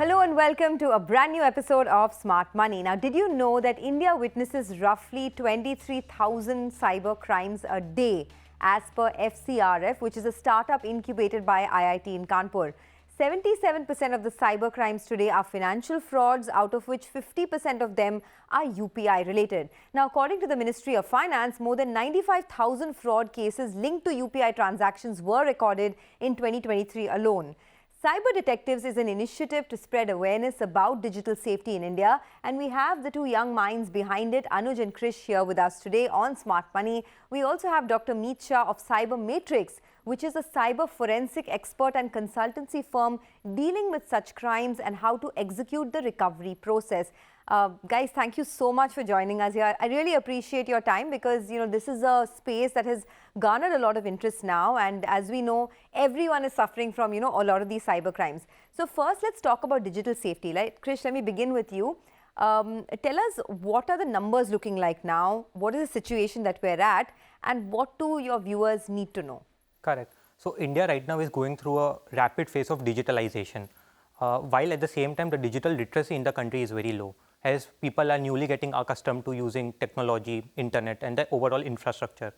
Hello and welcome to a brand new episode of Smart Money. Now, did you know that India witnesses roughly 23,000 cyber crimes a day as per FCRF, which is a startup incubated by IIT in Kanpur? 77% of the cyber crimes today are financial frauds, out of which 50% of them are UPI related. Now, according to the Ministry of Finance, more than 95,000 fraud cases linked to UPI transactions were recorded in 2023 alone. Cyber Detectives is an initiative to spread awareness about digital safety in India, and we have the two young minds behind it, Anuj and Krish, here with us today on Smart Money. We also have Dr. Mieet Shah of Cybermatricks, which is a cyber forensic expert and consultancy firm dealing with such crimes and how to execute the recovery process. Guys, thank you so much for joining us here. I really appreciate your time because, this is a space that has garnered a lot of interest now. And as we know, everyone is suffering from, a lot of these cyber crimes. So first, let's talk about digital safety. Krish, let me begin with you. Tell us, what are the numbers looking like now? What is the situation that we're at? And what do your viewers need to know? Correct. So India right now is going through a rapid phase of digitalization, while at the same time the digital literacy in the country is very low, as people are newly getting accustomed to using technology, internet and the overall infrastructure.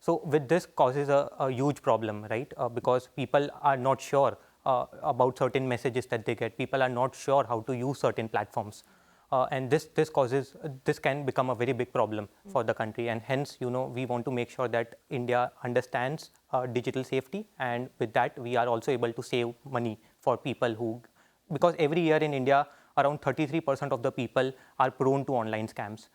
So with this causes a huge problem, right? Because people are not sure about certain messages that they get. People are not sure how to use certain platforms. And this can become a very big problem for the country, and hence we want to make sure that India understands digital safety, and with that we are also able to save money for people because every year in India around 33% of the people are prone to online scams.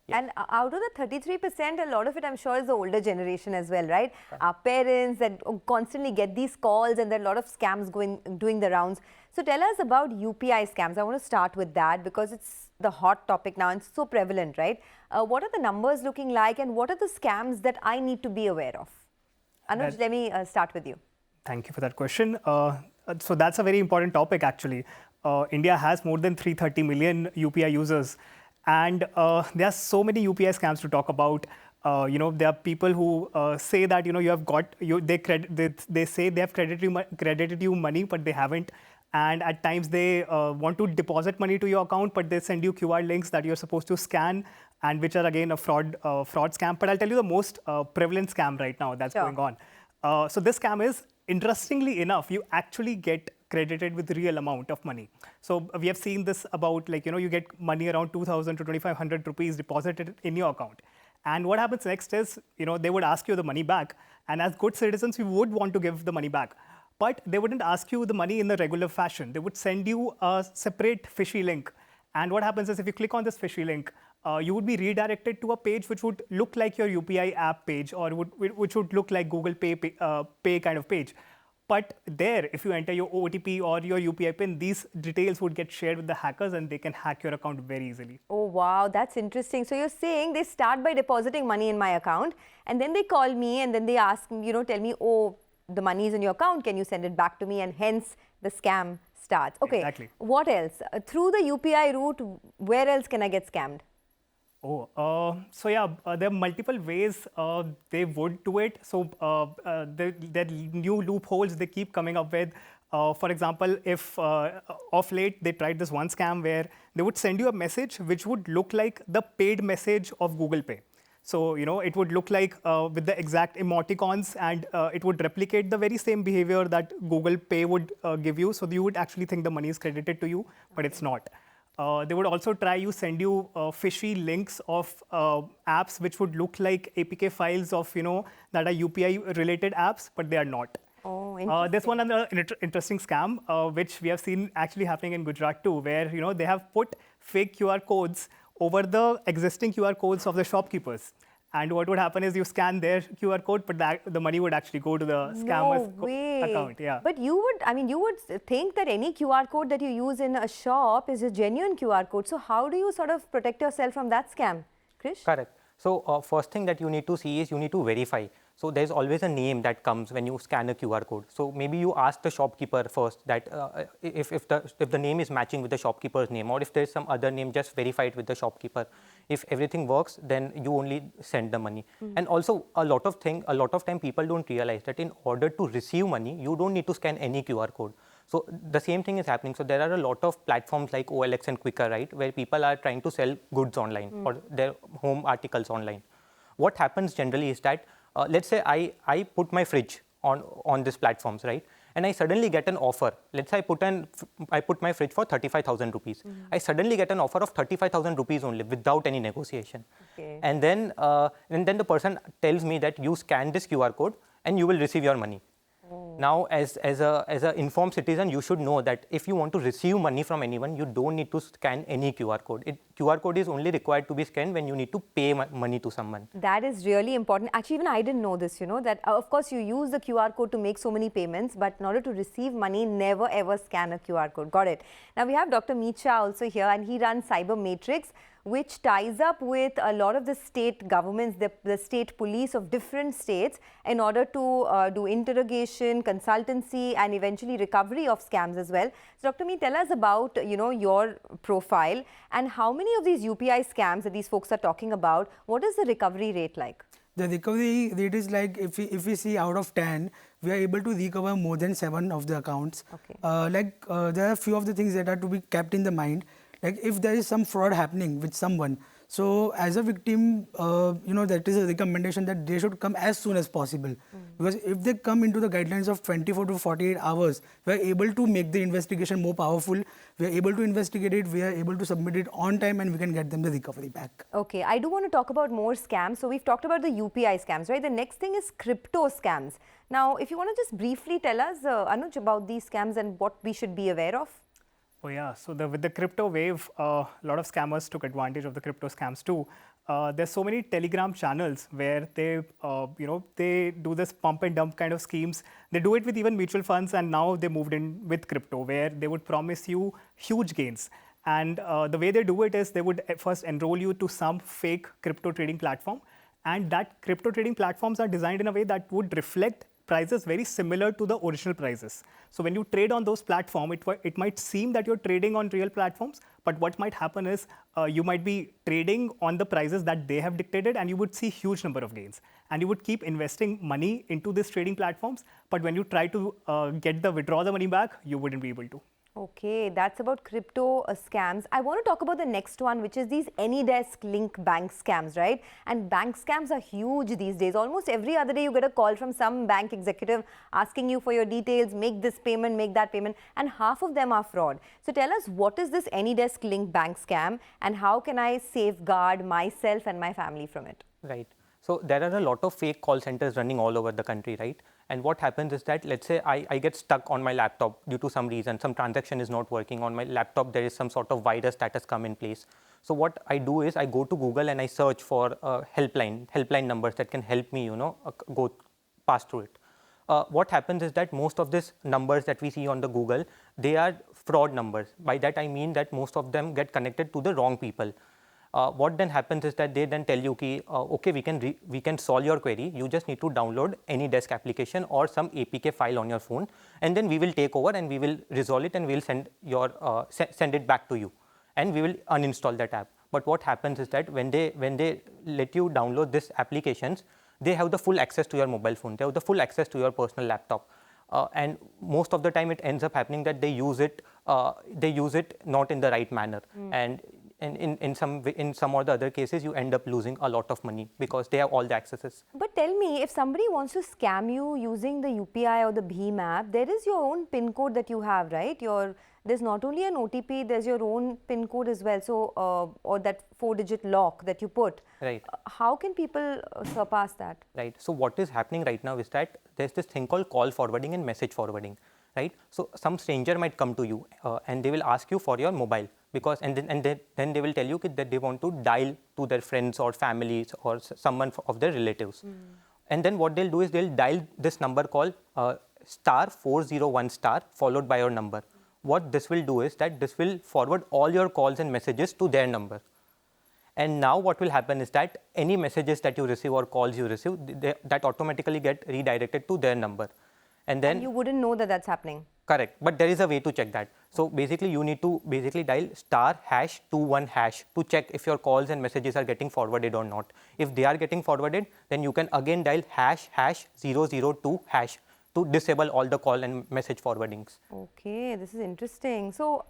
Yeah. And out of the 33%, a lot of it I'm sure is the older generation as well, right? Our parents that constantly get these calls, and there are a lot of scams doing the rounds. So tell us about UPI scams. I want to start with that because it's the hot topic now and it's so prevalent, right? What are the numbers looking like, and what are the scams that I need to be aware of? Anuj, let me start with you. Thank you for that question. So that's a very important topic actually. India has more than 330 million UPI users. And there are so many UPI scams to talk about. There are people who say that you have got they say they have credited you money, but they haven't. And at times they want to deposit money to your account, but they send you QR links that you're supposed to scan, and which are again a fraud scam. But I'll tell you the most prevalent scam right now that's going on. So this scam is, interestingly enough, you actually get credited with real amount of money. So we have seen this about you get money around 2,000 to 2,500 rupees deposited in your account. And what happens next is, they would ask you the money back. And as good citizens, we would want to give the money back. But they wouldn't ask you the money in the regular fashion. They would send you a separate fishy link. And what happens is, if you click on this fishy link, you would be redirected to a page which would look like your UPI app page, or which would look like Google Pay kind of page. But there, if you enter your OTP or your UPI PIN, these details would get shared with the hackers and they can hack your account very easily. Oh, wow. That's interesting. So you're saying they start by depositing money in my account, and then they call me and then they ask, tell me, oh, the money is in your account. Can you send it back to me? And hence the scam starts. Okay. Exactly. What else? Through the UPI route, where else can I get scammed? So yeah, there are multiple ways they would do it. So there are new loopholes they keep coming up with. For example, if of late they tried this one scam where they would send you a message which would look like the paid message of Google Pay. So, it would look like with the exact emoticons, and it would replicate the very same behavior that Google Pay would give you. So you would actually think the money is credited to you, but it's not. They would also send you fishy links of apps which would look like APK files of, that are UPI related apps, but they are not. Oh, interesting. There's one other interesting scam, which we have seen actually happening in Gujarat too, where, they have put fake QR codes over the existing QR codes of the shopkeepers. And what would happen is you scan their QR code, but the money would actually go to the scammer's account. Yeah. But you would think that any QR code that you use in a shop is a genuine QR code. So how do you sort of protect yourself from that scam? Krish? Correct. So first thing that you need to see is you need to verify. So there's always a name that comes when you scan a QR code. So maybe you ask the shopkeeper first that if the name is matching with the shopkeeper's name, or if there's some other name, just verify it with the shopkeeper. If everything works, then you only send the money. And also a lot of time people don't realize that in order to receive money, you don't need to scan any QR code. So the same thing is happening. So there are a lot of platforms like OLX and Quicker, right, where people are trying to sell goods online or their home articles online. What happens generally is that, let's say I put my fridge on these platforms, right, and I suddenly get an offer. Let's say I put my fridge for 35,000 rupees. I suddenly get an offer of 35,000 rupees only without any negotiation. Okay. And then the person tells me that you scan this QR code and you will receive your money. Now, as a informed citizen, you should know that if you want to receive money from anyone, you don't need to scan any QR code. QR code is only required to be scanned when you need to pay money to someone. That is really important. Actually, even I didn't know this, that of course you use the QR code to make so many payments, but in order to receive money, never ever scan a QR code. Got it. Now we have Dr. Mieet Shah also here, and he runs Cybermatricks, which ties up with a lot of the state governments, the state police of different states, in order to do interrogation, consultancy, and eventually recovery of scams as well. So Dr. Mieet, tell us about your profile and how many of these UPI scams that these folks are talking about. What is the recovery rate like? The recovery rate is like, if we see out of 10, we are able to recover more than 7 of the accounts. Okay. There are a few of the things that are to be kept in the mind. Like if there is some fraud happening with someone, so as a victim, that is a recommendation that they should come as soon as possible. Because if they come into the guidelines of 24 to 48 hours, we are able to make the investigation more powerful. We are able to investigate it, we are able to submit it on time, and we can get them the recovery back. Okay, I do want to talk about more scams. So we've talked about the UPI scams, right? The next thing is crypto scams. Now, if you want to just briefly tell us, Anuj, about these scams and what we should be aware of. Oh yeah, so with the crypto wave, a lot of scammers took advantage of the crypto scams too. There's so many Telegram channels where they, they do this pump and dump kind of schemes. They do it with even mutual funds, and now they moved in with crypto, where they would promise you huge gains. And the way they do it is they would first enroll you to some fake crypto trading platform, and that crypto trading platforms are designed in a way that would reflect prices very similar to the original prices. So when you trade on those platforms, it might seem that you're trading on real platforms, but what might happen is you might be trading on the prices that they have dictated, and you would see huge number of gains. And you would keep investing money into these trading platforms, but when you try to withdraw the money back, you wouldn't be able to. Okay, that's about crypto scams. I want to talk about the next one, which is these AnyDesk link bank scams, right? And bank scams are huge these days. Almost every other day you get a call from some bank executive asking you for your details, make this payment, make that payment, and half of them are fraud. So tell us, what is this AnyDesk link bank scam, and how can I safeguard myself and my family from it? Right. So there are a lot of fake call centers running all over the country, right? And what happens is that, let's say I get stuck on my laptop due to some reason, some transaction is not working on my laptop, there is some sort of virus that has come in place. So what I do is I go to Google and I search for helpline numbers that can help me, go pass through it. What happens is that most of these numbers that we see on the Google, they are fraud numbers. By that I mean that most of them get connected to the wrong people. What then happens is that they then tell you, okay, we can solve your query. You just need to download AnyDesk application or some APK file on your phone, and then we will take over and we will resolve it, and we will send it back to you, and we will uninstall that app. But what happens is that when they let you download these applications, they have the full access to your mobile phone. They have the full access to your personal laptop. And most of the time it ends up happening that they use it not in the right manner. And in some or the other cases, you end up losing a lot of money because they have all the accesses. But tell me, if somebody wants to scam you using the UPI or the BHIM app, there is your own PIN code that you have, right? There's not only an OTP, there's your own PIN code as well. So, or that 4-digit lock that you put. Right. How can people surpass that? Right. So what is happening right now is that there's this thing called call forwarding and message forwarding. Right. So some stranger might come to you and they will ask you for your mobile, because and then they will tell you that they want to dial to their friends or families or someone of their relatives. And then what they'll do is they'll dial this number called *401* followed by your number. What this will do is that this will forward all your calls and messages to their number. And now what will happen is that any messages that you receive or calls you receive, that automatically get redirected to their number. And then you wouldn't know that that's happening. Correct. But there is a way to check that. So basically you need to dial ##21# to check if your calls and messages are getting forwarded or not. If they are getting forwarded, then you can again dial ##002# to disable all the call and message forwardings. Okay, this is interesting. So,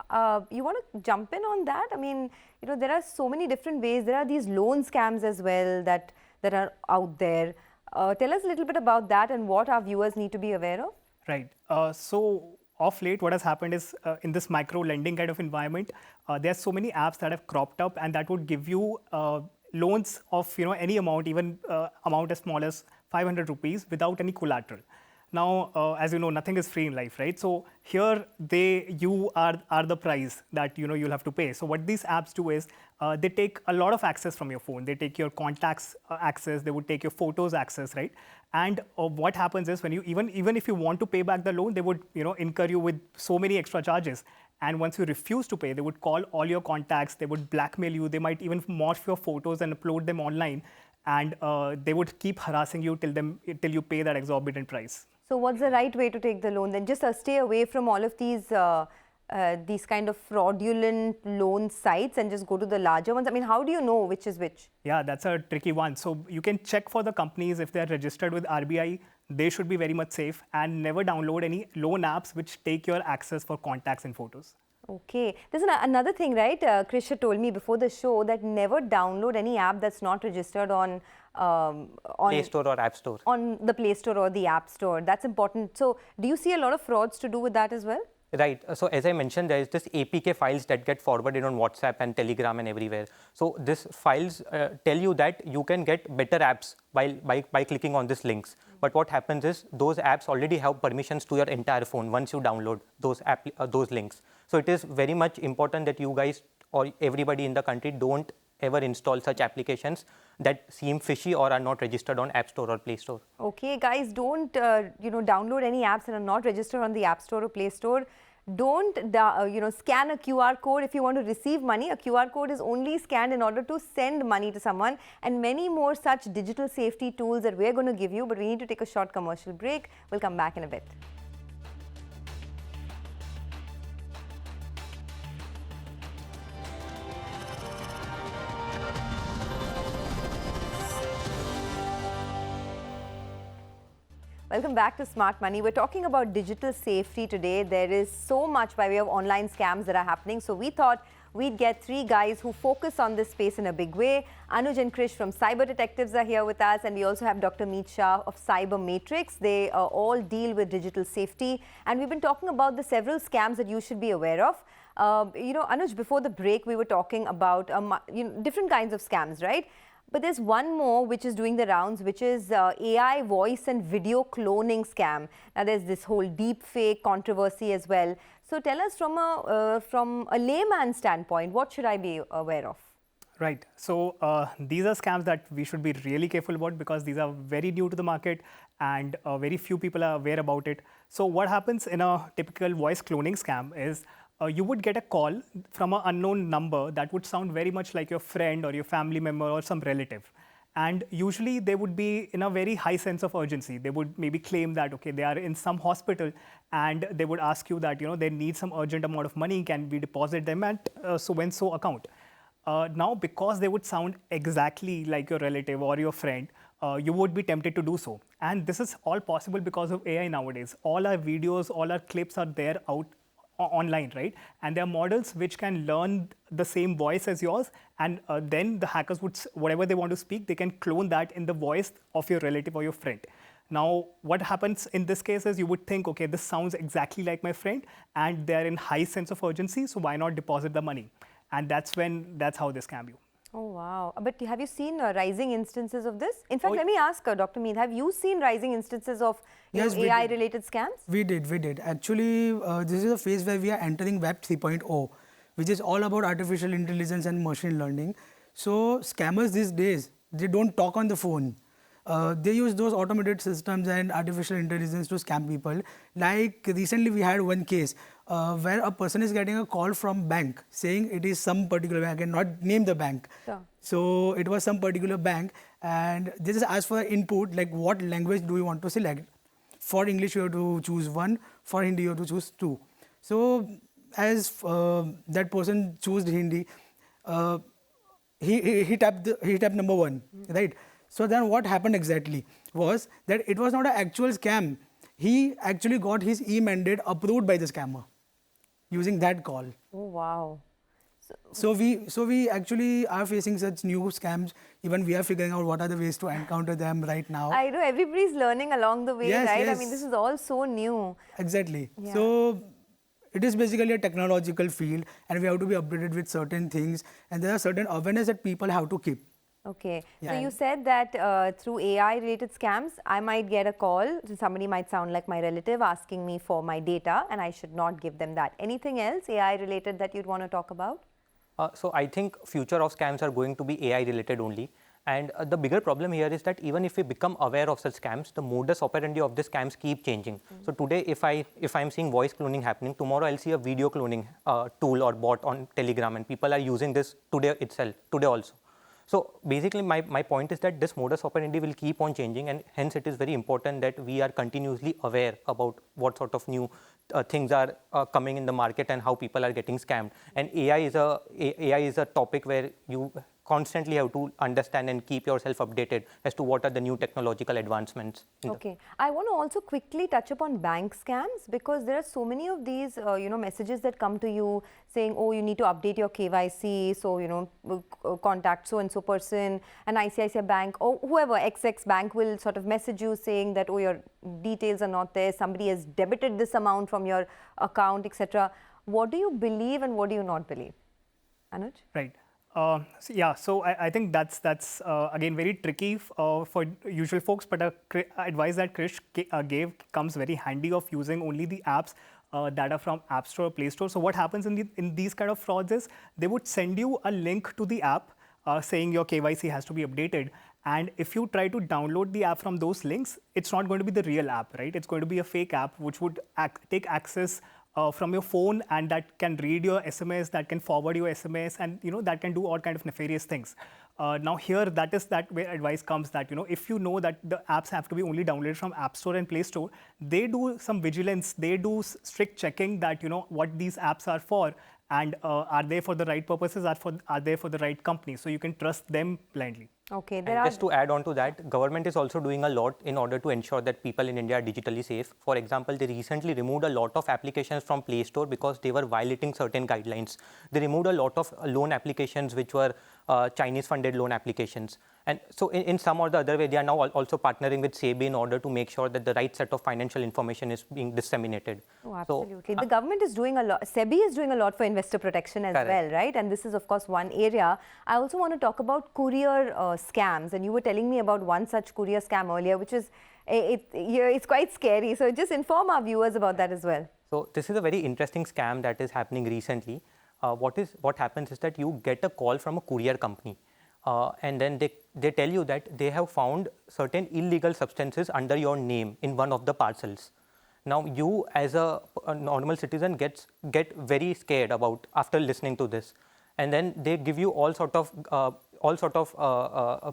you want to jump in on that? I mean, there are so many different ways. There are these loan scams as well that are out there. Tell us a little bit about that and what our viewers need to be aware of. Right. So of late, what has happened is in this micro lending kind of environment, there are so many apps that have cropped up, and that would give you loans of any amount, even amount as small as 500 rupees without any collateral. Now, as you know, nothing is free in life, right? So here you are the price that you'll have to pay. So what these apps do is they take a lot of access from your phone. They take your contacts access. They would take your photos access, right? And what happens is when you even if you want to pay back the loan, they would incur you with so many extra charges. And once you refuse to pay, they would call all your contacts. They would blackmail you. They might even morph your photos and upload them online. And they would keep harassing you till you pay that exorbitant price. So what's the right way to take the loan then? Just stay away from all of these kind of fraudulent loan sites and just go to the larger ones. I mean, how do you know which is which? Yeah, that's a tricky one. So you can check for the companies if they're registered with RBI. They should be very much safe, and never download any loan apps which take your access for contacts and photos. Okay. There's another thing, right? Krish had told me before the show that never download any app that's not registered on Play Store or App Store. On the Play Store or the App Store. That's important. So do you see a lot of frauds to do with that as well? Right. So as I mentioned, there is this APK files that get forwarded on WhatsApp and Telegram and everywhere. So these files tell you that you can get better apps by clicking on these links. But what happens is those apps already have permissions to your entire phone once you download those links. So it is very much important that you guys or everybody in the country don't ever install such applications that seem fishy or are not registered on App Store or Play Store. Okay, guys, don't download any apps that are not registered on the App Store or Play Store. Don't scan a QR code if you want to receive money. A QR code is only scanned in order to send money to someone, and many more such digital safety tools that we're going to give you. But we need to take a short commercial break. We'll come back in a bit. Welcome back to Smart Money. We're talking about digital safety today. There is so much by way of online scams that are happening. So we thought we'd get three guys who focus on this space in a big way. Anuj and Krish from Cyber Detectives are here with us. And we also have Dr. Mieet Shah of Cybermatricks. They all deal with digital safety. And we've been talking about the several scams that you should be aware of. Anuj, before the break, we were talking about different kinds of scams, right? But there's one more which is doing the rounds, which is AI voice and video cloning scam. Now, there's this whole deep fake controversy as well. So tell us from a layman's standpoint, what should I be aware of? Right. So these are scams that we should be really careful about because these are very new to the market and very few people are aware about it. So what happens in a typical voice cloning scam is you would get a call from an unknown number that would sound very much like your friend or your family member or some relative. And usually they would be in a very high sense of urgency. They would maybe claim that, okay, they are in some hospital and they would ask you that, they need some urgent amount of money. Can we deposit them at so-and-so account? Now, because they would sound exactly like your relative or your friend, you would be tempted to do so. And this is all possible because of AI nowadays. All our videos, all our clips are there out online, right? And there are models which can learn the same voice as yours, and then the hackers would, whatever they want to speak, they can clone that in the voice of your relative or your friend. Now, what happens in this case is you would think, okay, this sounds exactly like my friend, and they're in high sense of urgency, so why not deposit the money? And that's how they scam you. Oh, wow. But have you seen rising instances of this? In fact, let me ask Dr. Mieet, have you seen rising instances of AI-related scams? We did. Actually, this is a phase where we are entering Web 3.0, which is all about artificial intelligence and machine learning. So scammers these days, they don't talk on the phone. They use those automated systems and artificial intelligence to scam people. Like recently we had one case where a person is getting a call from bank saying it is some particular bank and not name the bank. Sure. So it was some particular bank and they just asked for input like what language do you want to select. For English you have to choose 1, for Hindi you have to choose 2. So as that person chose Hindi, he tapped number 1, right? So then what happened exactly was that it was not an actual scam. he actually got his e-mandate approved by the scammer using that call. Oh, wow. So we actually are facing such new scams. Even we are figuring out what are the ways to encounter them right now. I know everybody's learning along the way, Yes, right? I yes. mean, this is all so new. Exactly. Yeah. So it is basically a technological field, and we have to be updated with certain things, and there are certain awareness that people have to keep. Okay. So Yeah. you said that through AI-related scams, I might get a call. Somebody might sound like my relative asking me for my data, and I should not give them that. Anything else AI-related that you'd want to talk about? So I think future of scams are going to be AI related only. And the bigger problem here is that even if we become aware of such scams, the modus operandi of the scams keep changing. So today, if I'm seeing voice cloning happening, tomorrow I'll see a video cloning tool or bot on Telegram, and people are using this today also. So basically, my point is that this modus operandi will keep on changing, and hence it is very important that we are continuously aware about what sort of new things are coming in the market and how people are getting scammed. And AI is a topic where you constantly have to understand and keep yourself updated as to what are the new technological advancements. Okay. I want to also quickly touch upon bank scams, because there are so many of these, messages that come to you saying, oh, you need to update your KYC. So, contact so-and-so person, an ICICI bank or whoever, XX bank will sort of message you saying that, oh, your details are not there. Somebody has debited this amount from your account, etc. What do you believe and what do you not believe? Anuj? Right. So I think that's again very tricky for usual folks, but advice that Krish gave comes very handy of using only the apps that are from App Store or Play Store. So what happens in these kind of frauds is they would send you a link to the app saying your KYC has to be updated. And if you try to download the app from those links, it's not going to be the real app, right? It's going to be a fake app which would take access from your phone, and that can read your SMS, that can forward your SMS, and that can do all kind of nefarious things. Now here, that is where advice comes that if you know that the apps have to be only downloaded from App Store and Play Store, they do some vigilance, they do strict checking that what these apps are for, and are they for the right purposes, are they for the right company, so you can trust them blindly. Okay, just to add on to that, government is also doing a lot in order to ensure that people in India are digitally safe. For example, they recently removed a lot of applications from Play Store because they were violating certain guidelines. They removed a lot of loan applications which were Chinese-funded loan applications. And so in some or the other way, they are now also partnering with SEBI in order to make sure that the right set of financial information is being disseminated. Oh, absolutely. So, the government is doing a lot. SEBI is doing a lot for investor protection as well, right? And this is, of course, one area. I also want to talk about courier scams. And you were telling me about one such courier scam earlier, which is, it's quite scary. So just inform our viewers about that as well. So this is a very interesting scam that is happening recently. What happens is that you get a call from a courier company. And then they tell you that they have found certain illegal substances under your name in one of the parcels. Now you, as a normal citizen, get very scared about after listening to this, and then they give you all sort of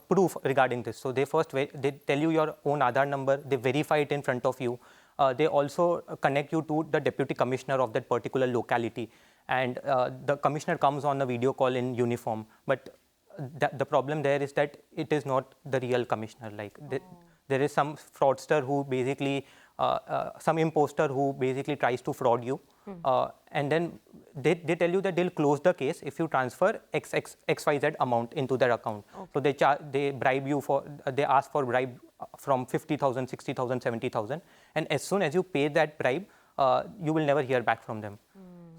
proof regarding this. So they tell you your own Aadhaar number, they verify it in front of you. They also connect you to the deputy commissioner of that particular locality, and the commissioner comes on a video call in uniform, but the problem there is that it is not the real commissioner. There is some fraudster who basically, some imposter who basically tries to fraud you. And then they tell you that they'll close the case if you transfer XYZ amount into their account. Okay. So they bribe you they ask for bribe from 50,000, 60,000, 70,000. And as soon as you pay that bribe, you will never hear back from them.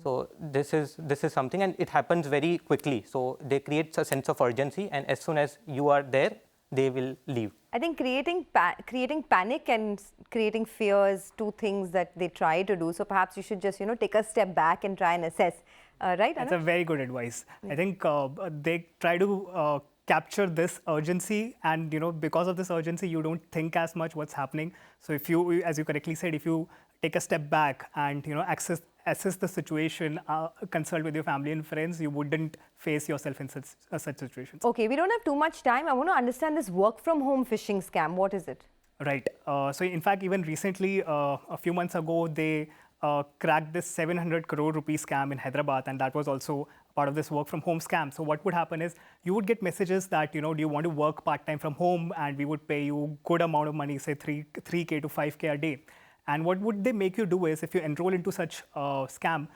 So this is something, and it happens very quickly. So they create a sense of urgency, and as soon as you are there, they will leave. I think creating panic and creating fears, two things that they try to do. So perhaps you should just take a step back and try and assess, right? That's a very good advice. Yeah. I think they try to capture this urgency, and because of this urgency, you don't think as much what's happening. So if you, as you correctly said, if you take a step back and assess the situation, consult with your family and friends, you wouldn't face yourself in such situations. Okay, we don't have too much time. I want to understand this work from home phishing scam. What is it? Right. So in fact, even recently, a few months ago, they cracked this 700 crore rupee scam in Hyderabad, and that was also part of this work from home scam. So what would happen is you would get messages that, do you want to work part-time from home, and we would pay you good amount of money, say 3K to 5K a day. And what would they make you do is, if you enroll into such scam,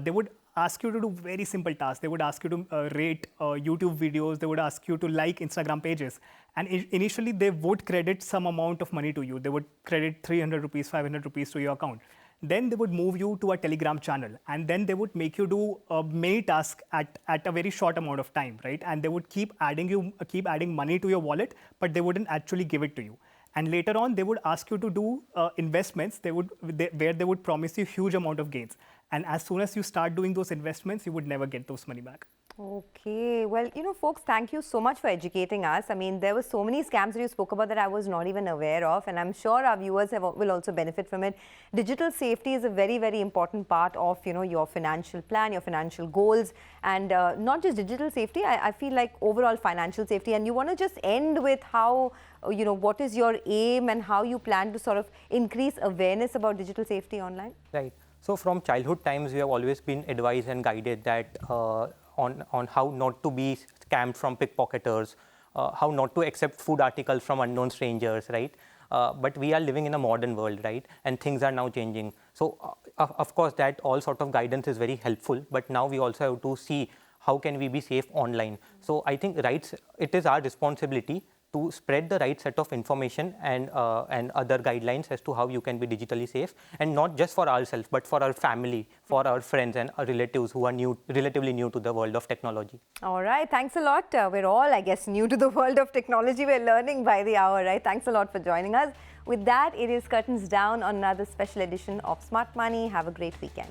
they would ask you to do very simple tasks. They would ask you to rate YouTube videos. They would ask you to like Instagram pages. And initially, they would credit some amount of money to you. They would credit 300 rupees, 500 rupees to your account. Then they would move you to a Telegram channel. And then they would make you do many tasks at a very short amount of time, right? And they would keep adding money to your wallet, but they wouldn't actually give it to you. And later on, they would ask you to do investments where they would promise you huge amount of gains. And as soon as you start doing those investments, you would never get those money back. Okay, well, folks, thank you so much for educating us. I mean, there were so many scams that you spoke about that I was not even aware of, and I'm sure our viewers will also benefit from it. Digital safety is a very, very important part of, your financial plan, your financial goals, and not just digital safety, I feel like overall financial safety. And you want to just end with how, what is your aim and how you plan to sort of increase awareness about digital safety online? Right. So from childhood times, we have always been advised and guided that on how not to be scammed from pickpocketers, how not to accept food articles from unknown strangers, right? But we are living in a modern world, right? And things are now changing. So of course, that all sort of guidance is very helpful. But now we also have to see how can we be safe online. So I think it is our responsibility to spread the right set of information and other guidelines as to how you can be digitally safe, and not just for ourselves, but for our family, for our friends and our relatives who are relatively new to the world of technology. All right, thanks a lot. We're all, I guess, new to the world of technology. We're learning by the hour, right? Thanks a lot for joining us. With that, it is curtains down on another special edition of Smart Money. Have a great weekend.